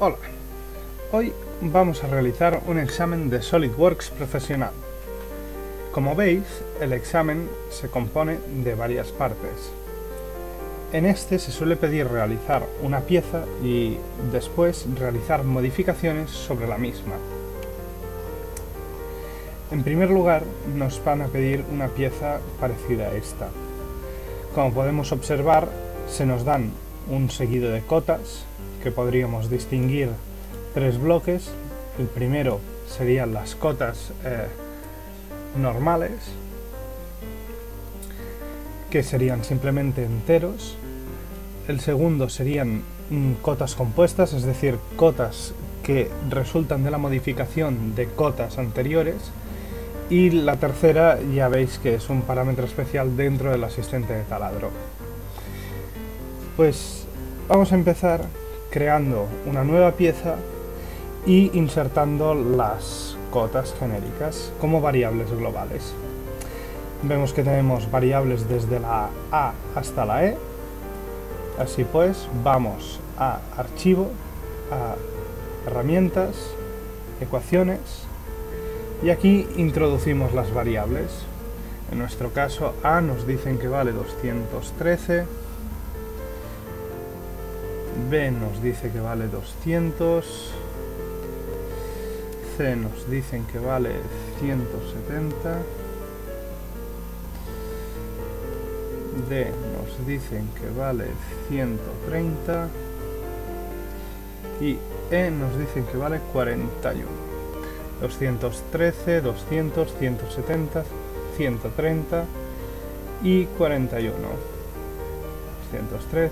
Hola, hoy vamos a realizar un examen de SolidWorks profesional. Como veis, el examen se compone de varias partes. En este se suele pedir realizar una pieza y después realizar modificaciones sobre la misma. En primer lugar, nos van a pedir una pieza parecida a esta. Como podemos observar, se nos dan un seguido de cotas que podríamos distinguir tres bloques. El primero serían las cotas normales, que serían simplemente enteros. El segundo serían cotas compuestas, es decir, cotas que resultan de la modificación de cotas anteriores. Y la tercera ya veis que es un parámetro especial dentro del asistente de taladro. Pues vamos a empezar creando una nueva pieza y insertando las cotas genéricas como variables globales. Vemos que tenemos variables desde la A hasta la E. Así pues, vamos a Archivo, a Herramientas, Ecuaciones, y aquí introducimos las variables. En nuestro caso, A nos dicen que vale 213, B nos dice que vale 200, C nos dicen que vale 170, D nos dicen que vale 130 y E nos dicen que vale 41. 213, 200, 170, 130 y 41. 213.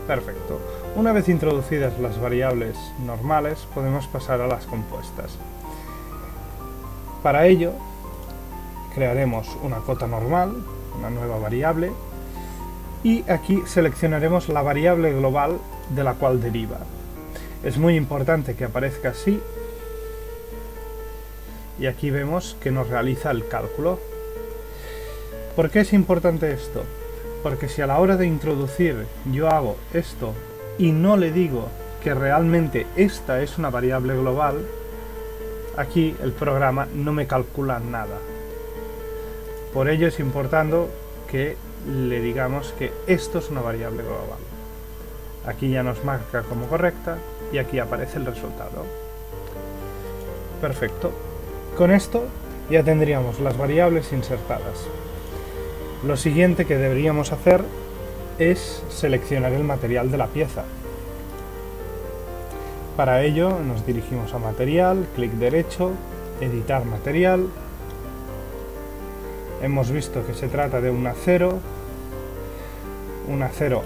Perfecto. Una vez introducidas las variables normales, podemos pasar a las compuestas. Para ello, crearemos una cota normal, una nueva variable, y aquí seleccionaremos la variable global de la cual deriva. Es muy importante que aparezca así, y aquí vemos que nos realiza el cálculo. ¿Por qué es importante esto? Porque si a la hora de introducir yo hago esto y no le digo que realmente esta es una variable global, aquí el programa no me calcula nada. Por ello es importante que le digamos que esto es una variable global. Aquí ya nos marca como correcta y aquí aparece el resultado. Perfecto. Con esto ya tendríamos las variables insertadas. Lo siguiente que deberíamos hacer es seleccionar el material de la pieza. Para ello nos dirigimos a Material, clic derecho, Editar material. Hemos visto que se trata de un acero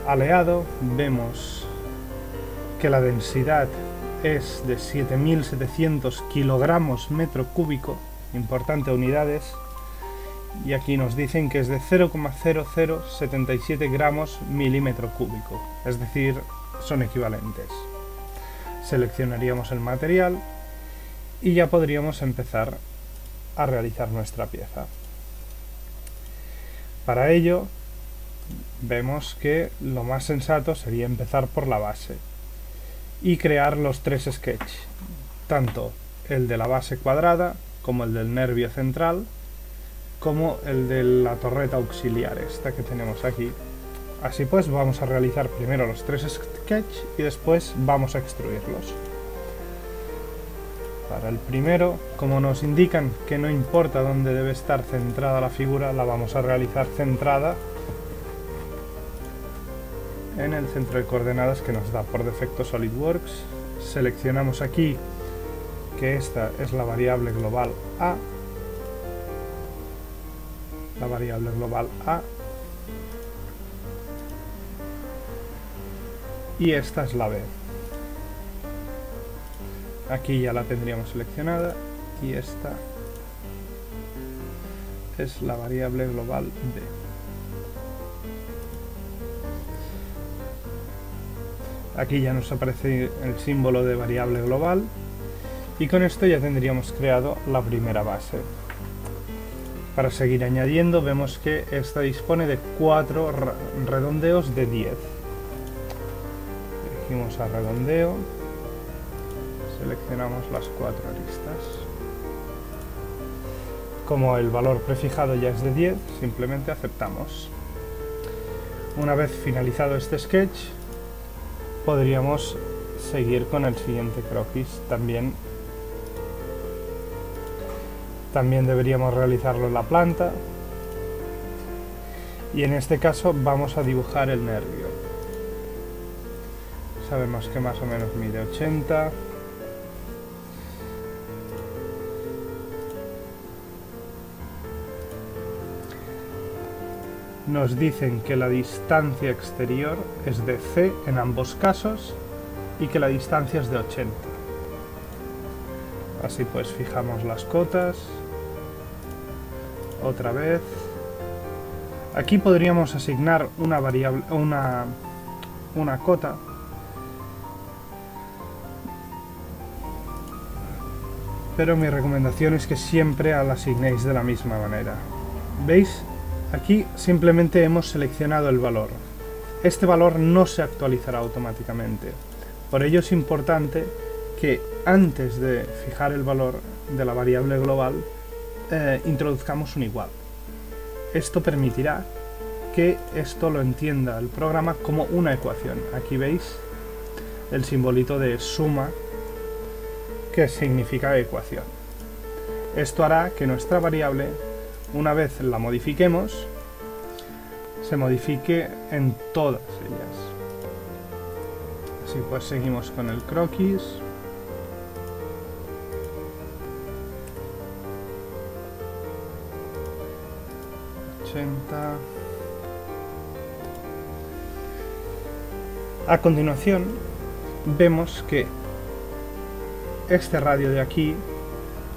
aleado. Vemos que la densidad es de 7.700 kilogramos metro cúbico, importante unidades. Y aquí nos dicen que es de 0,0077 gramos milímetro cúbico, es decir, son equivalentes. Seleccionaríamos el material y ya podríamos empezar a realizar nuestra pieza. Para ello, vemos que lo más sensato sería empezar por la base y crear los tres sketches, tanto el de la base cuadrada como el del nervio central, como el de la torreta auxiliar, esta que tenemos aquí. Así pues, vamos a realizar primero los tres sketches y después vamos a extruirlos. Para el primero, como nos indican que no importa dónde debe estar centrada la figura, la vamos a realizar centrada en el centro de coordenadas que nos da por defecto SolidWorks. Seleccionamos aquí que esta es la variable global A. La variable global A, y esta es la B. Aquí ya la tendríamos seleccionada y esta es la variable global B. Aquí ya nos aparece el símbolo de variable global y con esto ya tendríamos creado la primera base. Para seguir añadiendo, vemos que esta dispone de 4 redondeos de 10. Dirigimos a redondeo Seleccionamos las 4 aristas. Como el valor prefijado ya es de 10, simplemente aceptamos. Una vez finalizado este sketch, podríamos seguir con el siguiente croquis. También deberíamos realizarlo en la planta. Y en este caso vamos a dibujar el nervio. Sabemos que más o menos mide 80. Nos dicen que la distancia exterior es de C en ambos casos y que la distancia es de 80. Así pues fijamos las cotas. Otra vez. Aquí podríamos asignar una variable, una cota. Pero mi recomendación es que siempre la asignéis de la misma manera. ¿Veis? Aquí simplemente hemos seleccionado el valor. Este valor no se actualizará automáticamente. Por ello es importante que antes de fijar el valor de la variable global, introduzcamos un igual. Esto permitirá que esto lo entienda el programa como una ecuación. Aquí veis el simbolito de suma, que significa ecuación. Esto hará que nuestra variable, una vez la modifiquemos, se modifique en todas ellas. Así pues seguimos con el croquis. A continuación vemos que este radio de aquí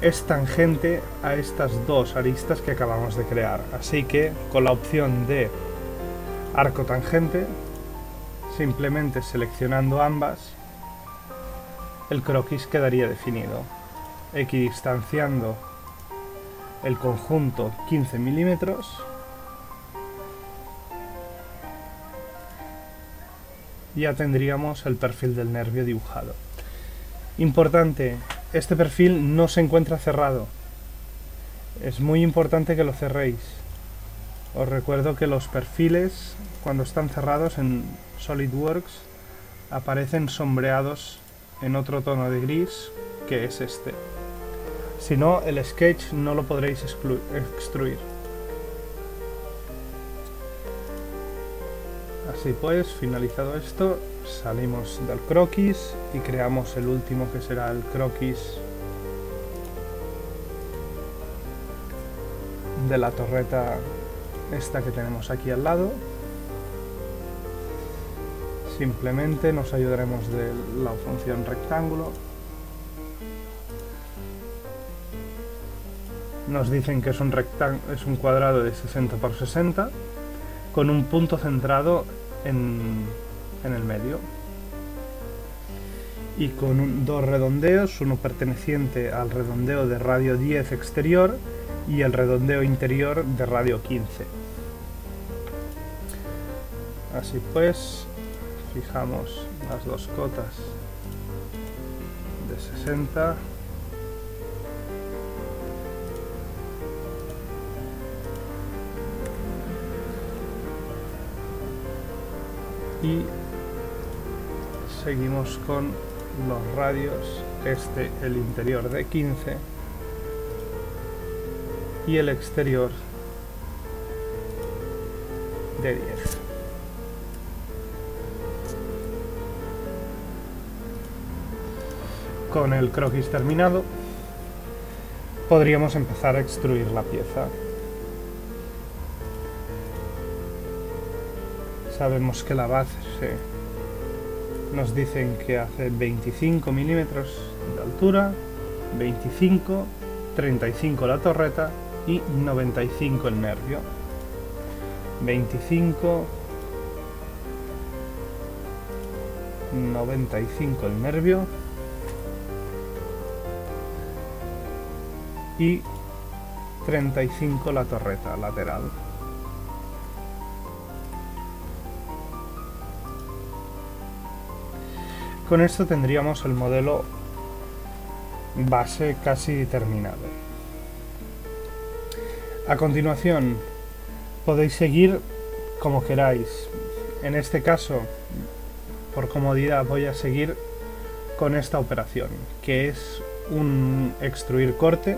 es tangente a estas dos aristas que acabamos de crear, así que con la opción de arco tangente, simplemente seleccionando ambas, el croquis quedaría definido, equidistanciando el conjunto 15 milímetros. Ya tendríamos el perfil del nervio dibujado. Importante, este perfil no se encuentra cerrado. Es muy importante que lo cerréis. Os recuerdo que los perfiles, cuando están cerrados en SolidWorks, aparecen sombreados en otro tono de gris, que es este. Si no, el sketch no lo podréis extruir. Así pues, finalizado esto, salimos del croquis y creamos el último, que será el croquis de la torreta esta que tenemos aquí al lado. Simplemente nos ayudaremos de la función rectángulo. Nos dicen que es un cuadrado de 60 por 60 con un punto centrado en el medio y con dos redondeos, uno perteneciente al redondeo de radio 10 exterior y el redondeo interior de radio 15. Así pues, fijamos las dos cotas de 60 y seguimos con los radios, el interior de 15 y el exterior de 10. Con el croquis terminado, podríamos empezar a extruir la pieza. Sabemos que la base nos dicen que hace 25 milímetros de altura, 25, 35 la torreta y 95 el nervio. 25, 95 el nervio y 35 la torreta lateral. Con esto tendríamos el modelo base casi terminado. A continuación podéis seguir como queráis. En este caso, por comodidad, voy a seguir con esta operación, que es un extruir corte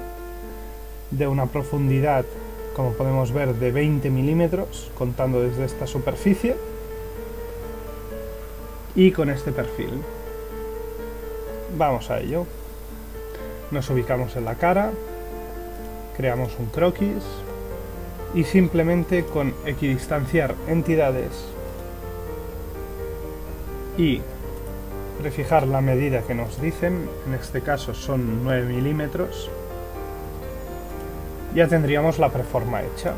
de una profundidad, como podemos ver, de 20 milímetros, contando desde esta superficie, y con este perfil. Vamos a ello. Nos ubicamos en la cara, creamos un croquis y simplemente con equidistanciar entidades y prefijar la medida que nos dicen, en este caso son 9 milímetros, ya tendríamos la preforma hecha.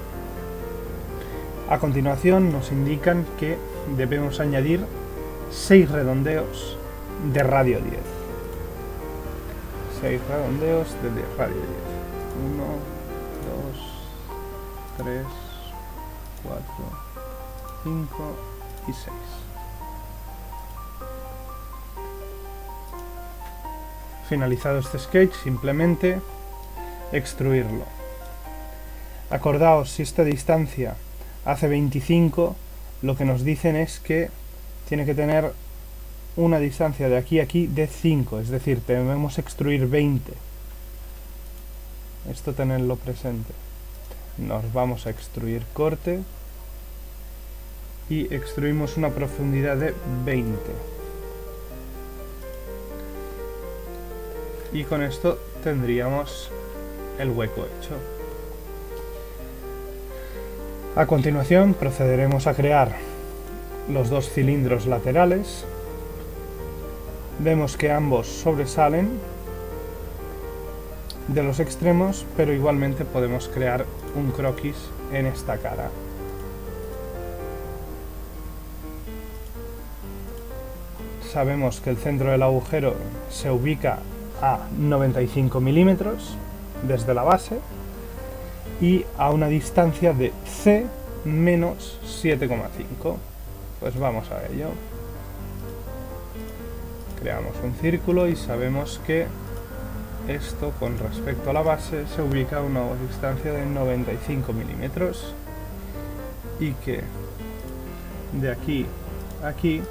A continuación nos indican que debemos añadir 6 redondeos de radio 10. 6 redondeos de radio 10. 1, 2, 3, 4, 5 y 6. Finalizado este sketch, simplemente extruirlo. Acordaos, si esta distancia hace 25, lo que nos dicen es que tiene que tener una distancia de aquí a aquí de 5, es decir, debemos extruir 20. Esto tenedlo presente. Nos vamos a extruir corte y extruimos una profundidad de 20. Y con esto tendríamos el hueco hecho. A continuación procederemos a crear los dos cilindros laterales. Vemos que ambos sobresalen de los extremos, pero igualmente podemos crear un croquis en esta cara. Sabemos que el centro del agujero se ubica a 95 milímetros desde la base y a una distancia de C menos 7,5. Pues vamos a ello. Creamos un círculo y sabemos que esto con respecto a la base se ubica a una distancia de 95 milímetros y que de aquí a aquí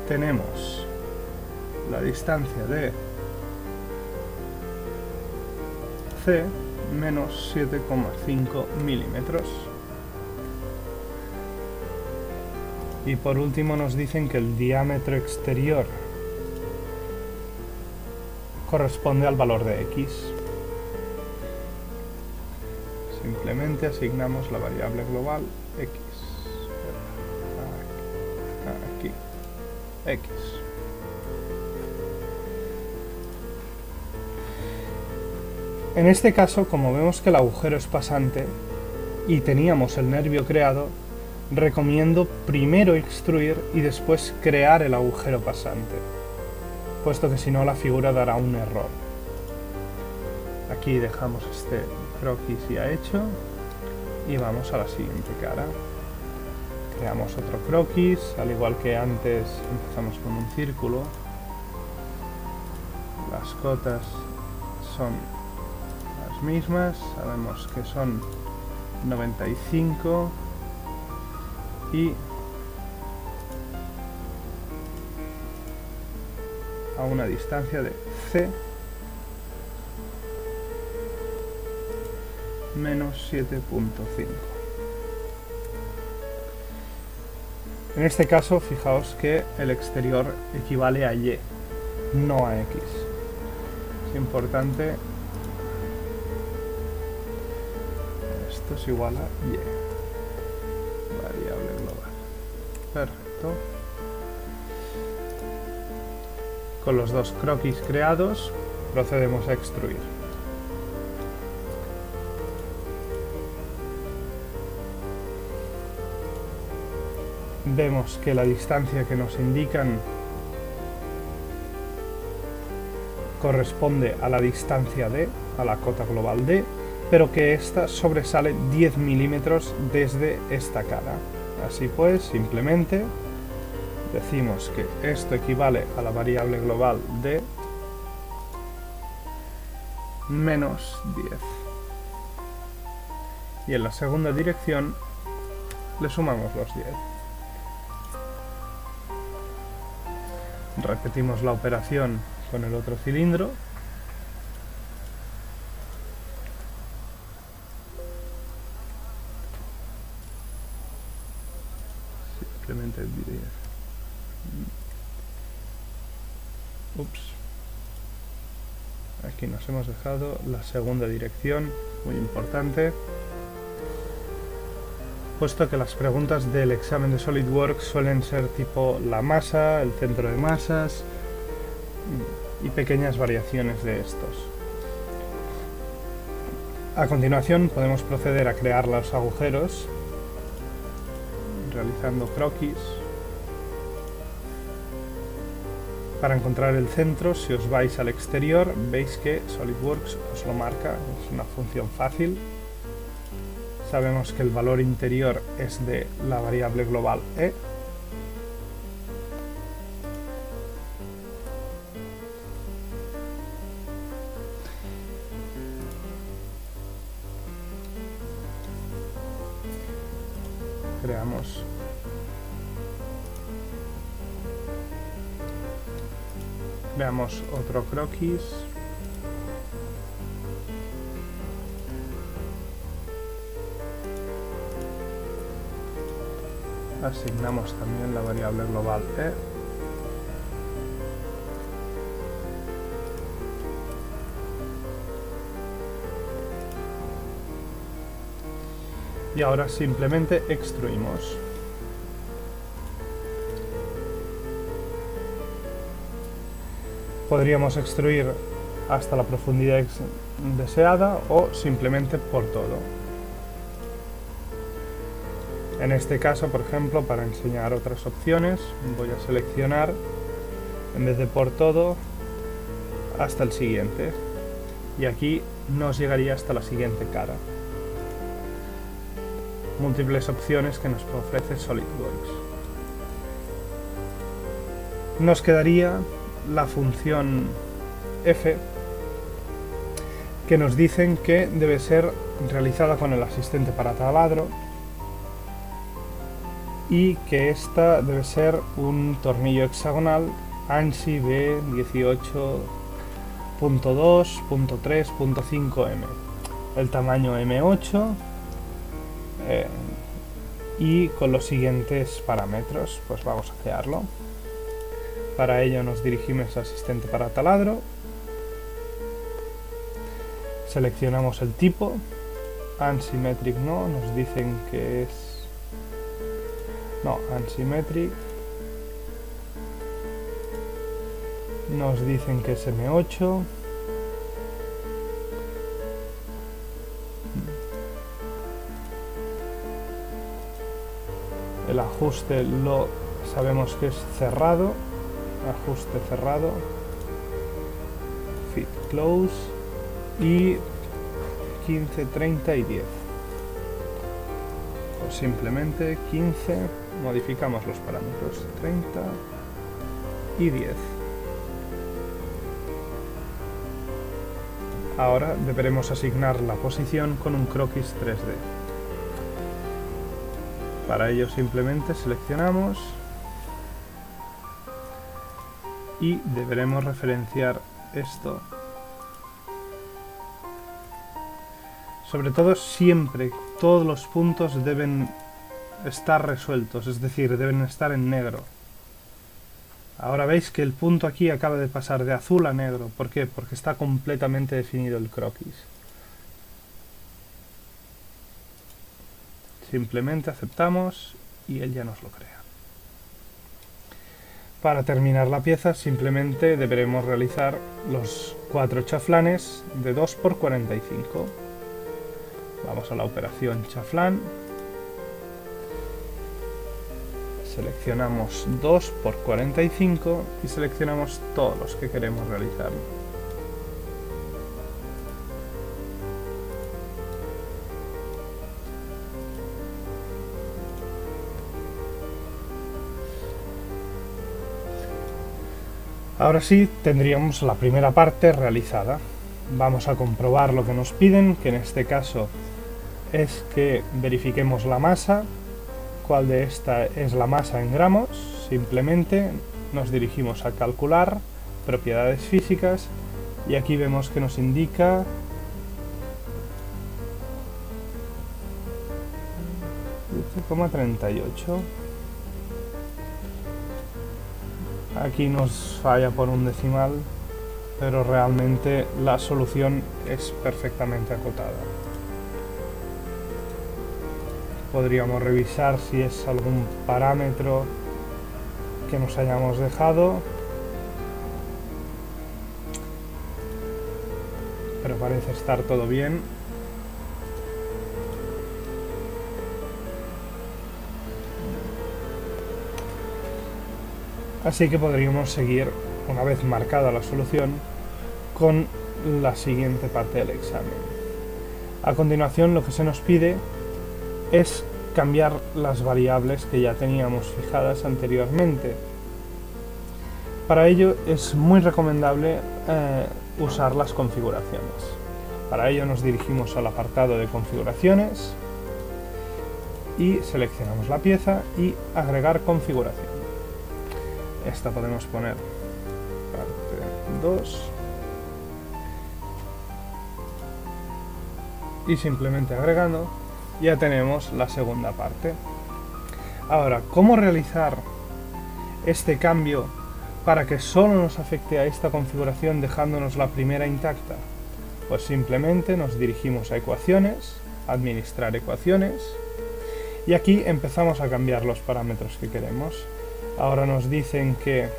tenemos la distancia de C menos 7,5 milímetros. Y por último nos dicen que el diámetro exterior corresponde al valor de X. Simplemente asignamos la variable global X. Aquí. X. En este caso, como vemos que el agujero es pasante y teníamos el nervio creado, recomiendo primero extruir y después crear el agujero pasante, puesto que si no la figura dará un error. Aquí dejamos este croquis ya hecho y vamos a la siguiente cara. Creamos otro croquis, al igual que antes empezamos con un círculo. Las cotas son las mismas, sabemos que son 95 y a una distancia de C menos 7,5. En este caso, fijaos que el exterior equivale a Y, no a X. Es importante. Esto es igual a Y. Variable global. Perfecto. Con los dos croquis creados, procedemos a extruir. Vemos que la distancia que nos indican corresponde a la distancia D, a la cota global D, pero que ésta sobresale 10 milímetros desde esta cara. Así pues, simplemente decimos que esto equivale a la variable global D menos 10. Y en la segunda dirección le sumamos los 10. Repetimos la operación con el otro cilindro. Simplemente 10. Ups. Aquí nos hemos dejado la segunda dirección, muy importante, puesto que las preguntas del examen de SolidWorks suelen ser tipo la masa, el centro de masas y pequeñas variaciones de estos. A continuación podemos proceder a crear los agujeros realizando croquis. Para encontrar el centro, si os vais al exterior, veis que SolidWorks os lo marca, es una función fácil. Sabemos que el valor interior es de la variable global E. Veamos otro croquis. Asignamos también la variable global E. Y ahora simplemente extruimos. Podríamos extruir hasta la profundidad deseada o simplemente por todo. En este caso, por ejemplo, para enseñar otras opciones, voy a seleccionar, en vez de por todo, hasta el siguiente. Y aquí nos llegaría hasta la siguiente cara. Múltiples opciones que nos ofrece SolidWorks. Nos quedaría la función F, que nos dicen que debe ser realizada con el asistente para taladro y que esta debe ser un tornillo hexagonal ANSI B18.2.3.5M, el tamaño M8 y con los siguientes parámetros. Pues vamos a crearlo. Para ello nos dirigimos a asistente para taladro, seleccionamos el tipo, Unsymmetric no, nos dicen que es... no, Unsymmetric, nos dicen que es M8, el ajuste lo sabemos que es cerrado, ajuste cerrado, fit close y 15, 30 y 10. Pues simplemente 15, modificamos los parámetros 30 y 10. Ahora deberemos asignar la posición con un croquis 3D. Para ello simplemente seleccionamos y deberemos referenciar esto. Sobre todo, siempre todos los puntos deben estar resueltos, es decir, deben estar en negro. Ahora veis que el punto aquí acaba de pasar de azul a negro. ¿Por qué? Porque está completamente definido el croquis. Simplemente aceptamos y él ya nos lo crea. Para terminar la pieza simplemente deberemos realizar los 4 chaflanes de 2×45. Vamos a la operación chaflán. Seleccionamos 2×45 y seleccionamos todos los que queremos realizar. Ahora sí tendríamos la primera parte realizada. vamos a comprobar lo que nos piden, que en este caso es que verifiquemos la masa. ¿Cuál de esta es la masa en gramos? Simplemente nos dirigimos a calcular, propiedades físicas, y aquí vemos que nos indica $12,38. Aquí nos falla por un decimal, pero realmente la solución es perfectamente acotada. Podríamos revisar si es algún parámetro que nos hayamos dejado, pero parece estar todo bien. Así que podríamos seguir, una vez marcada la solución, con la siguiente parte del examen. A continuación, lo que se nos pide es cambiar las variables que ya teníamos fijadas anteriormente. Para ello es muy recomendable usar las configuraciones. Para ello nos dirigimos al apartado de configuraciones y seleccionamos la pieza y agregar configuración. Esta podemos poner parte 2 y simplemente agregando ya tenemos la segunda parte. Ahora, ¿cómo realizar este cambio para que solo nos afecte a esta configuración dejándonos la primera intacta? Pues simplemente nos dirigimos a ecuaciones, administrar ecuaciones, y aquí empezamos a cambiar los parámetros que queremos. Ahora nos dicen que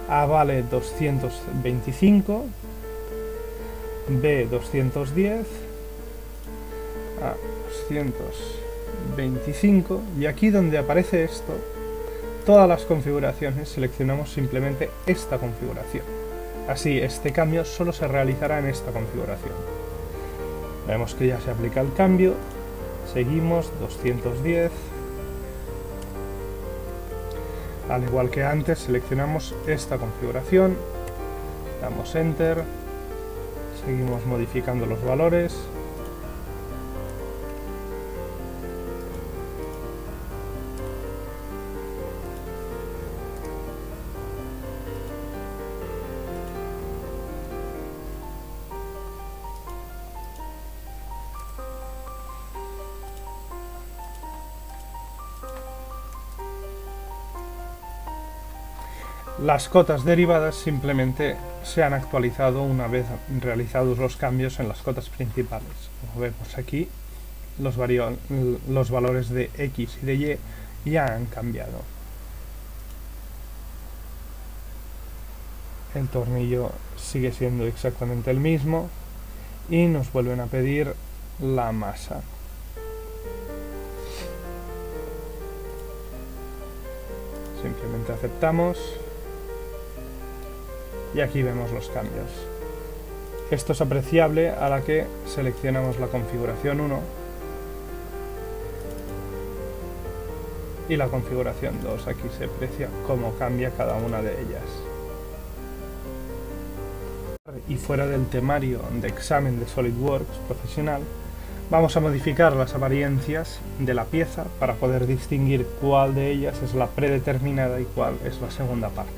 A vale 225, B 210, A 225, y aquí donde aparece esto, todas las configuraciones, seleccionamos simplemente esta configuración. Así, este cambio solo se realizará en esta configuración. Vemos que ya se aplica el cambio, seguimos, 210. Al igual que antes, seleccionamos esta configuración, damos Enter, seguimos modificando los valores. Las cotas derivadas simplemente se han actualizado una vez realizados los cambios en las cotas principales. Como vemos aquí, los valores de X y de Y ya han cambiado. El tornillo sigue siendo exactamente el mismo y nos vuelven a pedir la masa. Simplemente aceptamos. Y aquí vemos los cambios. Esto es apreciable a la que seleccionamos la configuración 1 y la configuración 2. Aquí se aprecia cómo cambia cada una de ellas. Y fuera del temario de examen de SolidWorks profesional, vamos a modificar las apariencias de la pieza para poder distinguir cuál de ellas es la predeterminada y cuál es la segunda parte.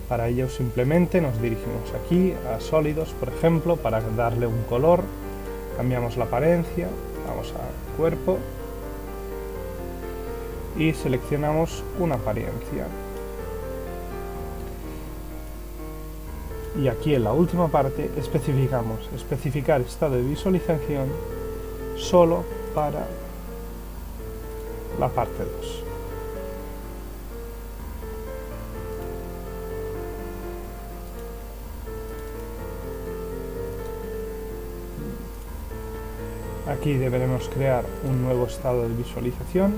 Para ello simplemente nos dirigimos aquí a sólidos, por ejemplo, para darle un color, cambiamos la apariencia, vamos a cuerpo y seleccionamos una apariencia. Y aquí en la última parte especificamos especificar estado de visualización solo para la parte 2. Aquí deberemos crear un nuevo estado de visualización.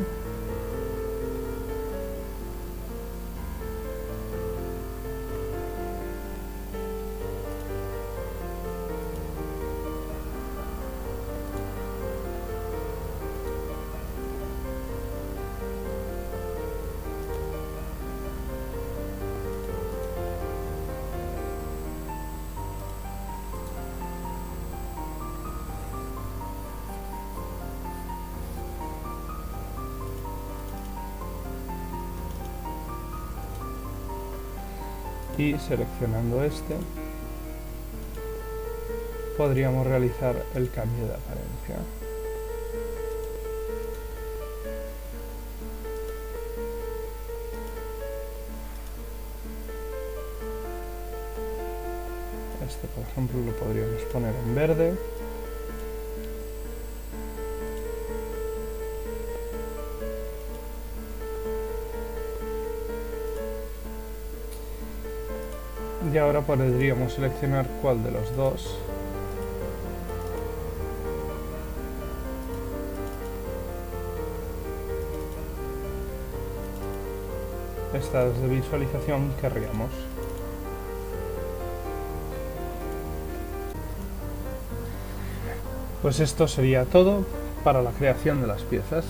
y seleccionando este podríamos realizar el cambio de apariencia. Este, por ejemplo, lo podríamos poner en verde. Y ahora podríamos seleccionar cuál de los dos estados de visualización querríamos. Pues esto sería todo para la creación de las piezas.